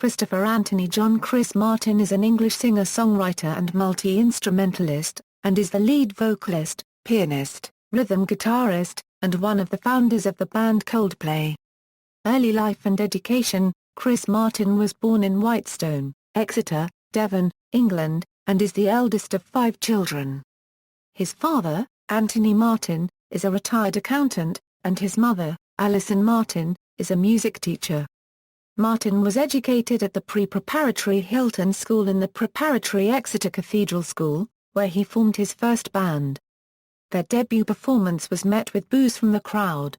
Christopher Anthony John Chris Martin is an English singer-songwriter and multi-instrumentalist, and is the lead vocalist, pianist, rhythm guitarist, and one of the founders of the band Coldplay. Early life and education: Chris Martin was born in Whitestone, Exeter, Devon, England, and is the eldest of 5 children. His father, Anthony Martin, is a retired accountant, and his mother, Alison Martin, is a music teacher. Martin was educated at the pre-preparatory Hilton School and the preparatory Exeter Cathedral School, where he formed his first band. Their debut performance was met with boos from the crowd.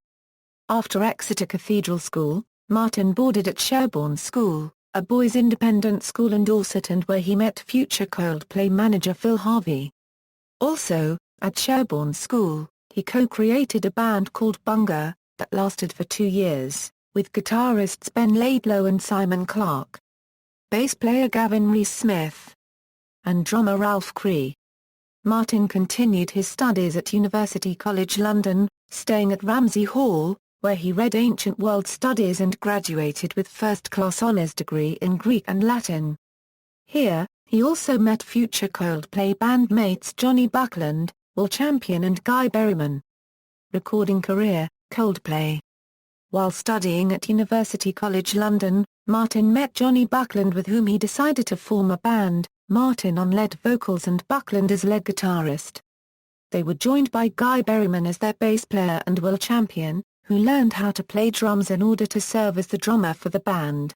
After Exeter Cathedral School, Martin boarded at Sherborne School, a boys' independent school in Dorset, and where he met future Coldplay manager Phil Harvey. Also, at Sherborne School, he co-created a band called Bunga, that lasted for 2 years, with guitarists Ben Laidlow and Simon Clarke, bass player Gavin Rees-Smith, and drummer Ralph Cree. Martin continued his studies at University College London, staying at Ramsey Hall, where he read Ancient World Studies and graduated with first-class honours degree in Greek and Latin. Here, he also met future Coldplay bandmates Johnny Buckland, Will Champion and Guy Berryman. Recording career: Coldplay. While studying at University College London, Martin met Johnny Buckland, with whom he decided to form a band, Martin on lead vocals and Buckland as lead guitarist. They were joined by Guy Berryman as their bass player and Will Champion, who learned how to play drums in order to serve as the drummer for the band.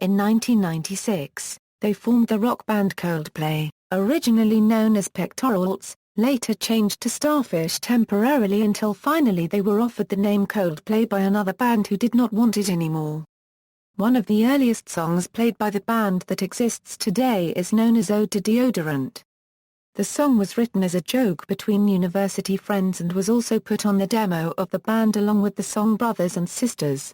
In 1996, they formed the rock band Coldplay, originally known as Pectorals, later changed to Starfish temporarily until finally they were offered the name Coldplay by another band who did not want it anymore. One of the earliest songs played by the band that exists today is known as Ode to Deodorant. The song was written as a joke between university friends and was also put on the demo of the band along with the song Brothers and Sisters.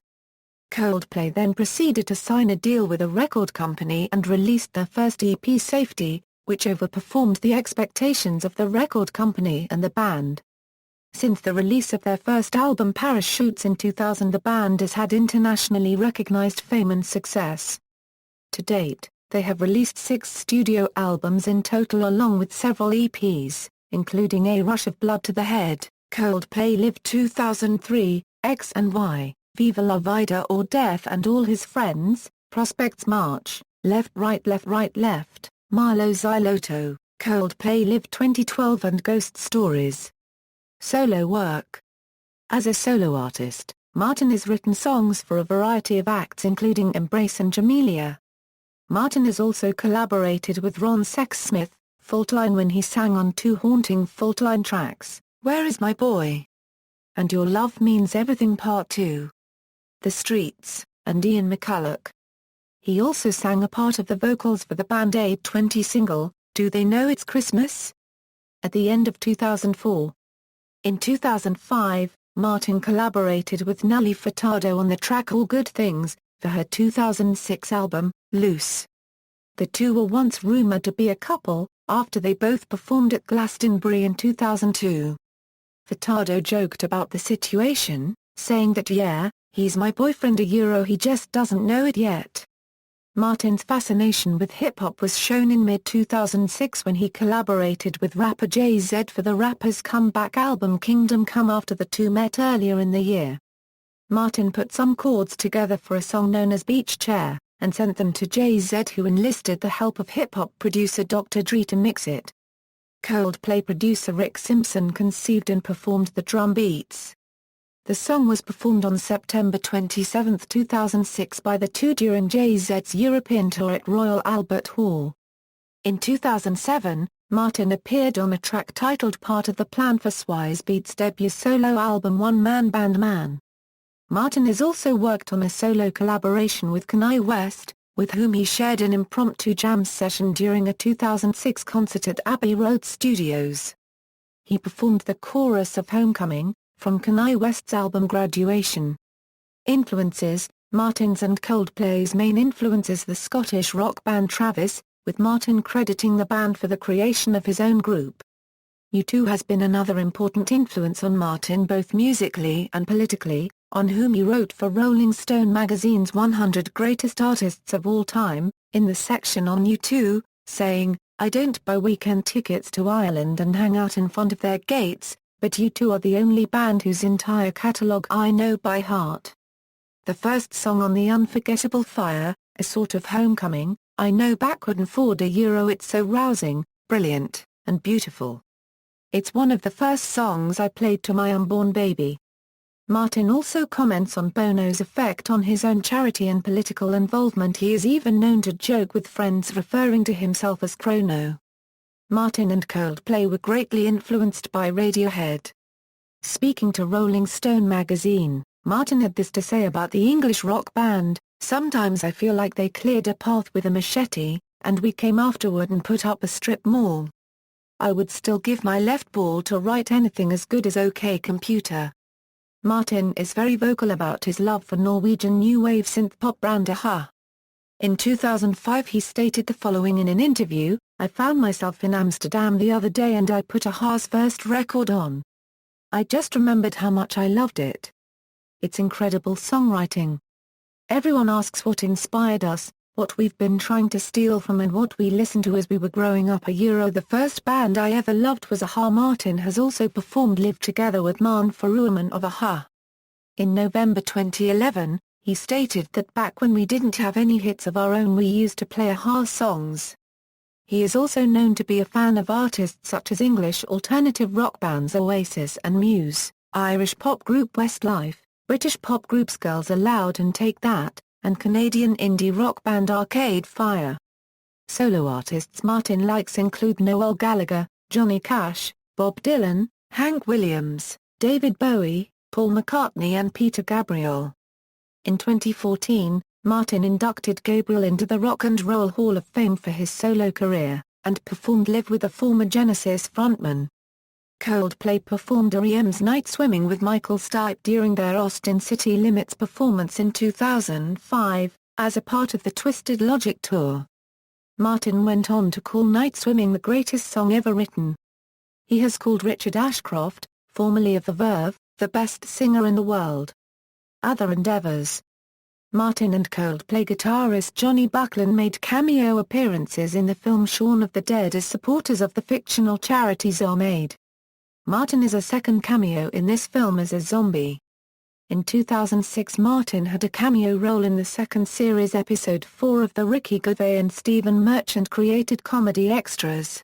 Coldplay then proceeded to sign a deal with a record company and released their first EP, Safety, which overperformed the expectations of the record company and the band. Since the release of their first album Parachutes in 2000, the band has had internationally recognized fame and success. To date, they have released 6 studio albums in total along with several EPs, including A Rush of Blood to the Head, Coldplay Live 2003, X and Y, Viva La Vida or Death and All His Friends, Prospects March, Left Right Left Right Left, Marlo Xylotto, Coldplay Live 2012 and Ghost Stories. Solo work. As a solo artist, Martin has written songs for a variety of acts including Embrace and Jamelia. Martin has also collaborated with Ron Sexsmith, Faultline, when he sang on 2 haunting Faultline tracks, Where Is My Boy? And Your Love Means Everything Part 2. The Streets, and Ian McCulloch. He also sang a part of the vocals for the Band Aid 20 single, Do They Know It's Christmas? At the end of 2004. In 2005, Martin collaborated with Nelly Furtado on the track All Good Things, for her 2006 album, Loose. The two were once rumored to be a couple, after they both performed at Glastonbury in 2002. Furtado joked about the situation, saying that "Yeah, he's my boyfriend, he just doesn't know it yet." Martin's fascination with hip-hop was shown in mid-2006 when he collaborated with rapper Jay-Z for the rapper's comeback album Kingdom Come after the two met earlier in the year. Martin put some chords together for a song known as Beach Chair, and sent them to Jay-Z, who enlisted the help of hip-hop producer Dr. Dre to mix it. Coldplay producer Rick Simpson conceived and performed the drum beats. The song was performed on September 27, 2006 by the two during Jay-Z's European tour at Royal Albert Hall. In 2007, Martin appeared on a track titled Part of the Plan for Swizz Beatz' debut solo album One Man Band Man. Martin has also worked on a solo collaboration with Kanye West, with whom he shared an impromptu jam session during a 2006 concert at Abbey Road Studios. He performed the chorus of Homecoming, from Kanye West's album Graduation. Influences: Martin's and Coldplay's main influence is the Scottish rock band Travis, with Martin crediting the band for the creation of his own group. U2 has been another important influence on Martin both musically and politically, on whom he wrote for Rolling Stone magazine's 100 Greatest Artists of All Time, in the section on U2, saying, "I don't buy weekend tickets to Ireland and hang out in front of their gates, but U2 are the only band whose entire catalogue I know by heart. The first song on the unforgettable Fire, a sort of homecoming, I know backward and forward it's so rousing, brilliant, and beautiful. It's one of the first songs I played to my unborn baby." Martin also comments on Bono's effect on his own charity and political involvement. He is even known to joke with friends referring to himself as Chrono. Martin and Coldplay were greatly influenced by Radiohead. Speaking to Rolling Stone magazine, Martin had this to say about the English rock band: "Sometimes I feel like they cleared a path with a machete, and we came afterward and put up a strip mall. I would still give my left ball to write anything as good as OK Computer." Martin is very vocal about his love for Norwegian new wave synth-pop band a-ha. In 2005 he stated the following in an interview: "I found myself in Amsterdam the other day and I put a-ha's first record on. I just remembered how much I loved it. It's incredible songwriting. Everyone asks what inspired us, what we've been trying to steal from and what we listened to as we were growing up. The first band I ever loved was a-ha." Martin has also performed live together with Maan Furuman of a-ha. In November 2011, he stated that back when we didn't have any hits of our own we used to play a-ha songs. He is also known to be a fan of artists such as English alternative rock bands Oasis and Muse, Irish pop group Westlife, British pop groups Girls Aloud and Take That, and Canadian indie rock band Arcade Fire. Solo artists Martin likes include Noel Gallagher, Johnny Cash, Bob Dylan, Hank Williams, David Bowie, Paul McCartney and Peter Gabriel. In 2014, Martin inducted Gabriel into the Rock and Roll Hall of Fame for his solo career, and performed live with the former Genesis frontman. Coldplay performed REM's Night Swimming with Michael Stipe during their Austin City Limits performance in 2005, as a part of the Twisted Logic tour. Martin went on to call Night Swimming the greatest song ever written. He has called Richard Ashcroft, formerly of The Verve, the best singer in the world. Other endeavors. Martin and Coldplay guitarist Johnny Buckland made cameo appearances in the film Shaun of the Dead as supporters of the fictional charity Zombie. Martin is a second cameo in this film as a zombie. In 2006 Martin had a cameo role in the second series episode 4 of the Ricky Gervais and Stephen Merchant created comedy Extras.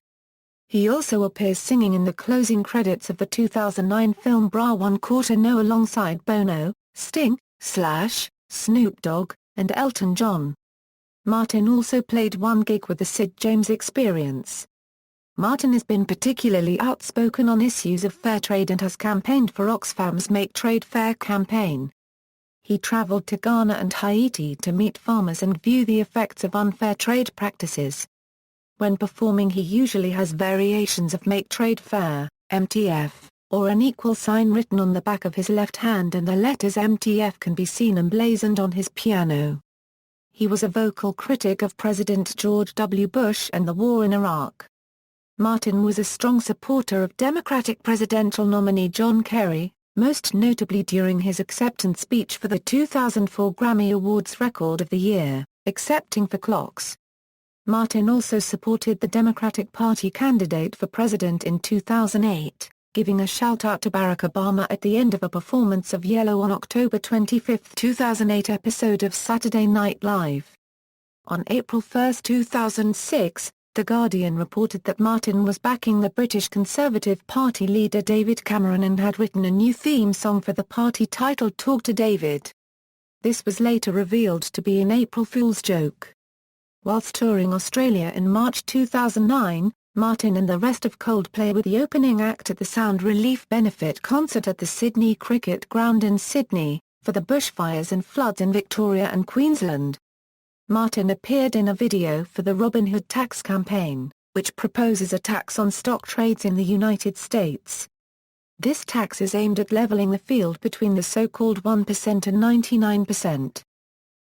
He also appears singing in the closing credits of the 2009 film Bra One Quarter No alongside Bono, Sting, Slash, Snoop Dogg, and Elton John. Martin also played one gig with the Sid James Experience. Martin has been particularly outspoken on issues of fair trade and has campaigned for Oxfam's Make Trade Fair campaign. He traveled to Ghana and Haiti to meet farmers and view the effects of unfair trade practices. When performing he usually has variations of Make Trade Fair, MTF, or an equal sign written on the back of his left hand, and the letters MTF can be seen emblazoned on his piano. He was a vocal critic of President George W. Bush and the war in Iraq. Martin was a strong supporter of Democratic presidential nominee John Kerry, most notably during his acceptance speech for the 2004 Grammy Awards Record of the Year, Accepting for Clocks. Martin also supported the Democratic Party candidate for president in 2008, giving a shout-out to Barack Obama at the end of a performance of Yellow on October 25, 2008 episode of Saturday Night Live. On April 1, 2006, The Guardian reported that Martin was backing the British Conservative Party leader David Cameron and had written a new theme song for the party titled Talk to David. This was later revealed to be an April Fool's joke. Whilst touring Australia in March 2009, Martin and the rest of Coldplay were the opening act at the Sound Relief Benefit concert at the Sydney Cricket Ground in Sydney, for the bushfires and floods in Victoria and Queensland. Martin appeared in a video for the Robin Hood tax campaign, which proposes a tax on stock trades in the United States. This tax is aimed at leveling the field between the so-called 1% and 99%.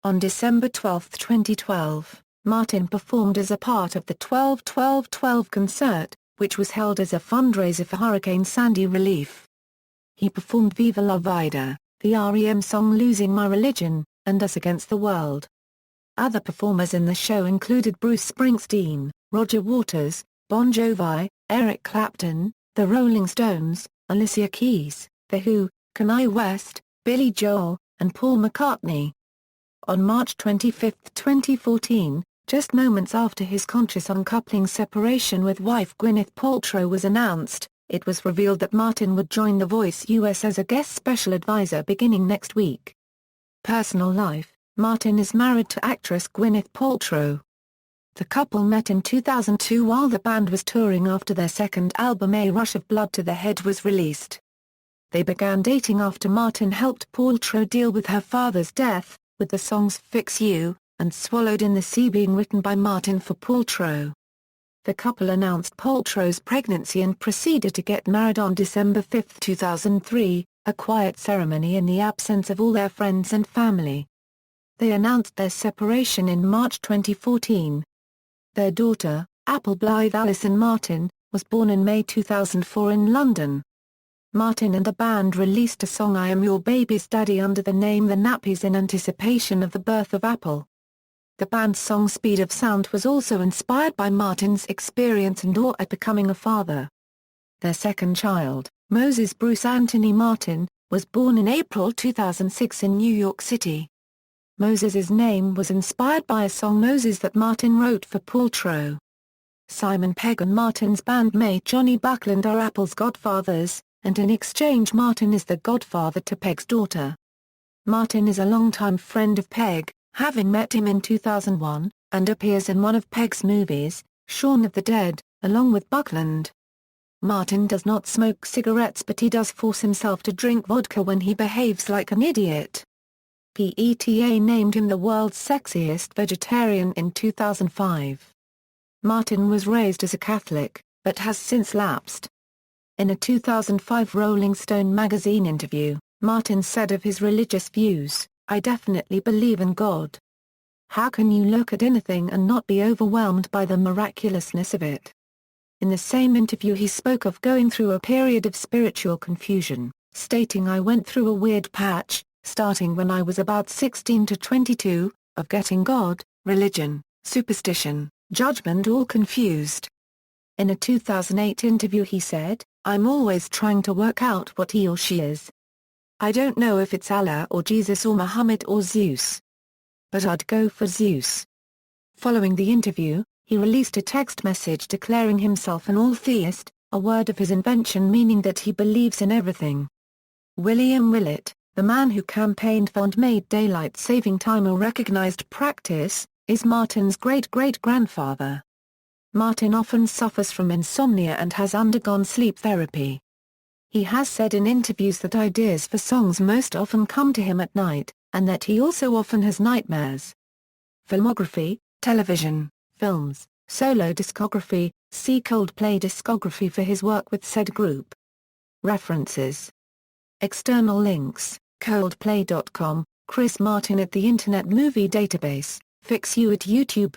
On December 12, 2012, Martin performed as a part of the 12-12-12 concert, which was held as a fundraiser for Hurricane Sandy relief. He performed Viva La Vida, the REM song Losing My Religion, and Us Against the World. Other performers in the show included Bruce Springsteen, Roger Waters, Bon Jovi, Eric Clapton, The Rolling Stones, Alicia Keys, The Who, Kanye West, Billy Joel, and Paul McCartney. On March 25, 2014, just moments after his conscious uncoupling separation with wife Gwyneth Paltrow was announced, it was revealed that Martin would join The Voice US as a guest special advisor beginning next week. Personal life: Martin is married to actress Gwyneth Paltrow. The couple met in 2002 while the band was touring after their second album A Rush of Blood to the Head was released. They began dating after Martin helped Paltrow deal with her father's death, with the songs Fix You and Swallowed in the Sea being written by Martin for Paltrow. The couple announced Paltrow's pregnancy and proceeded to get married on December 5, 2003, a quiet ceremony in the absence of all their friends and family. They announced their separation in March 2014. Their daughter, Apple Blythe Allison Martin, was born in May 2004 in London. Martin and the band released a song I Am Your Baby's Daddy under the name The Nappies in anticipation of the birth of Apple. The band's song Speed of Sound was also inspired by Martin's experience and awe at becoming a father. Their second child, Moses Bruce Anthony Martin, was born in April 2006 in New York City. Moses's name was inspired by a song Moses that Martin wrote for Paltrow. Simon Pegg and Martin's bandmate Johnny Buckland are Apple's godfathers, and in exchange Martin is the godfather to Pegg's daughter. Martin is a longtime friend of Pegg, having met him in 2001, and appears in one of Pegg's movies, Shaun of the Dead, along with Buckland. Martin does not smoke cigarettes, but he does force himself to drink vodka when he behaves like an idiot. PETA named him the world's sexiest vegetarian in 2005. Martin was raised as a Catholic, but has since lapsed. In a 2005 Rolling Stone magazine interview, Martin said of his religious views, "I definitely believe in God. How can you look at anything and not be overwhelmed by the miraculousness of it?" In the same interview he spoke of going through a period of spiritual confusion, stating, "I went through a weird patch, starting when I was about 16 to 22, of getting God, religion, superstition, judgment all confused." In a 2008 interview he said, "I'm always trying to work out what he or she is. I don't know if it's Allah or Jesus or Muhammad or Zeus. But I'd go for Zeus." Following the interview, he released a text message declaring himself an all-theist, a word of his invention meaning that he believes in everything. William Willett, the man who campaigned for and made daylight saving time a recognized practice, is Martin's great-great-grandfather. Martin often suffers from insomnia and has undergone sleep therapy. He has said in interviews that ideas for songs most often come to him at night, and that he also often has nightmares. Filmography, television, films, solo discography, see Coldplay discography for his work with said group. References. External links, Coldplay.com, Chris Martin at the Internet Movie Database, Fix You at YouTube.